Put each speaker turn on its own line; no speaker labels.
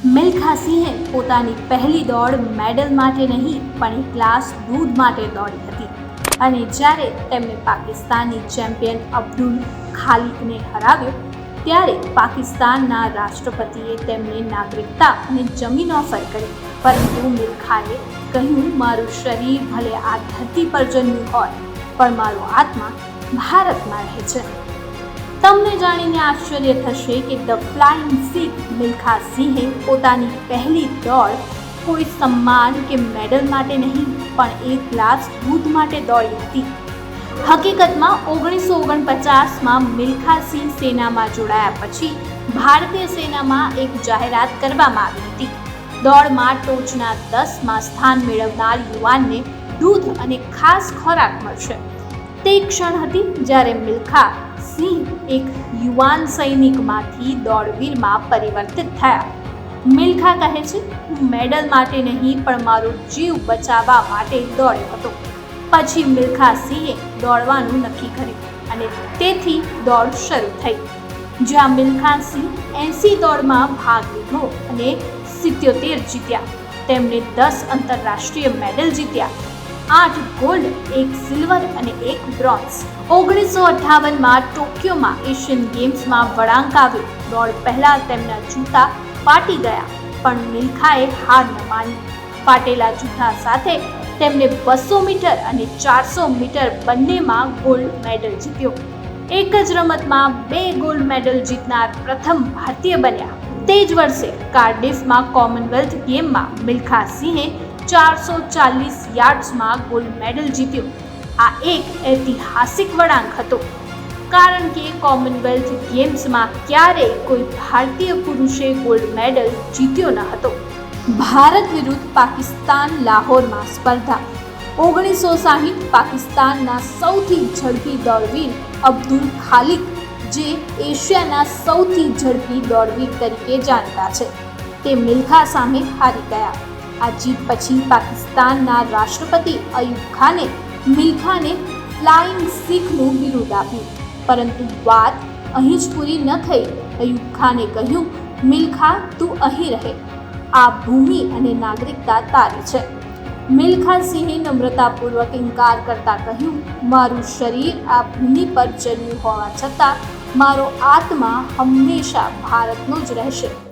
મિલ્ખા સિંહે પોતાની પહેલી દોડ મેડલ માટે નહીં પણ એક ગ્લાસ દૂધ માટે દોડી હતી અને જ્યારે તેમણે પાકિસ્તાની ચેમ્પિયન અબ્દુલ ખાલિકને હરાવ્યો ત્યારે પાકિસ્તાનના રાષ્ટ્રપતિએ તેમને નાગરિકતા અને જમીન ઓફર કરી, પરંતુ મિલ્ખાએ કહ્યું, મારું શરીર ભલે આ ધરતી પર જન્મ્યું હોય પણ મારો આત્મા ભારતમાં રહે છે. તમને જાણીને આશ્ચર્ય થશે કે ધ ફ્લાઇંગ સિખ મિલ્ખા સિંહે પોતાની પહેલી દોડ કોઈ સન્માન કે મેડલ માટે નહીં પણ એક ગ્લાસ દૂધ માટે દોડી હતી. હકીકતમાં 1949માં મિલ્ખા સિંહ સેનામાં જોડાયા પછી ભારતીય સેનામાં એક જાહેરાત કરવામાં આવી હતી. દોડમાં ટોચના 10માં સ્થાન મેળવનાર યુવાનને દૂધ અને ખાસ ખોરાક મળશે. તે ક્ષણ હતી જ્યારે મિલ્ખા સિંહ એક યુવાન સૈનિકમાંથી દોડવીરમાં પરિવર્તિત થયા. મિલ્ખા કહે છે, હું મેડલ માટે નહીં પણ મારો જીવ બચાવવા માટે દોડ્યો હતો. પછી મિલ્ખા સિંહે દોડવાનું નક્કી કર્યું અને તેથી દોડ શરૂ થઈ, જ્યાં મિલ્ખા સિંહ 80 દોડમાં ભાગ લીધો અને 77 જીત્યા. તેમણે 10 આંતરરાષ્ટ્રીય મેડલ જીત્યા, 8 ગોલ્ડ, 1 સિલ્વર અને 1 બ્રોન્ઝ. 1958માં ટોક્યોમાં એશિયન ગેમ્સમાં વળાંક આવ્યો. દોડ પહેલા તેમના જૂતા ફાટી ગયા પણ મિલ્ખાએ હાર ન માની. ફાટેલા જૂતા સાથે તેમણે 200 મીટર અને 400 મીટર બંનેમાં ગોલ્ડ મેડલ જીત્યો. એક જ રમતમાં 2 ગોલ્ડ મેડલ જીતનાર પ્રથમ ભારતીય બન્યા. તે જ વર્ષે કાર્ડિફમાં કોમનવેલ્થ ગેમમાં મિલ્ખા સિંહે 440 યાર્ડ્સમાં ગોલ્ડ મેડલ જીત્યો. આ એક ઐતિહાસિક વળાંક હતો, કારણ કે કોમનવેલ્થ ગેમ્સમાં ક્યારેય કોઈ ભારતીય પુરુષે ગોલ્ડ મેડલ જીત્યો ન હતો. ભારત વિરુદ્ધ પાકિસ્તાન લાહોરમાં સ્પર્ધા. 1960 પાકિસ્તાનના સૌથી ઝડપી દોડવીર અબ્દુલ ખાલિક, જે એશિયાના સૌથી ઝડપી દોડવીર તરીકે જાણીતા છે, તે મિલ્ખા સામે હારી ગયા. આ જીત પછી પાકિસ્તાનના રાષ્ટ્રપતિ અયુબ ખાને મિલ્ખાને ફ્લાઇંગ સિખનું બિરુદ આપ્યું. પરંતુ વાત અહીં જ પૂરી ન થઈ. અયુબ ખાને કહ્યું, મિલ્ખા, તું અહીં રહે, આ ભૂમિ અને નાગરિકતા તારી છે. મિલ્ખા સિંહે નમ્રતાપૂર્વક ઇનકાર કરતા કહ્યું, મારું શરીર આ ભૂમિ પર જન્મ્યું હોવા છતાં મારો આત્મા હંમેશા ભારતનો જ રહેશે.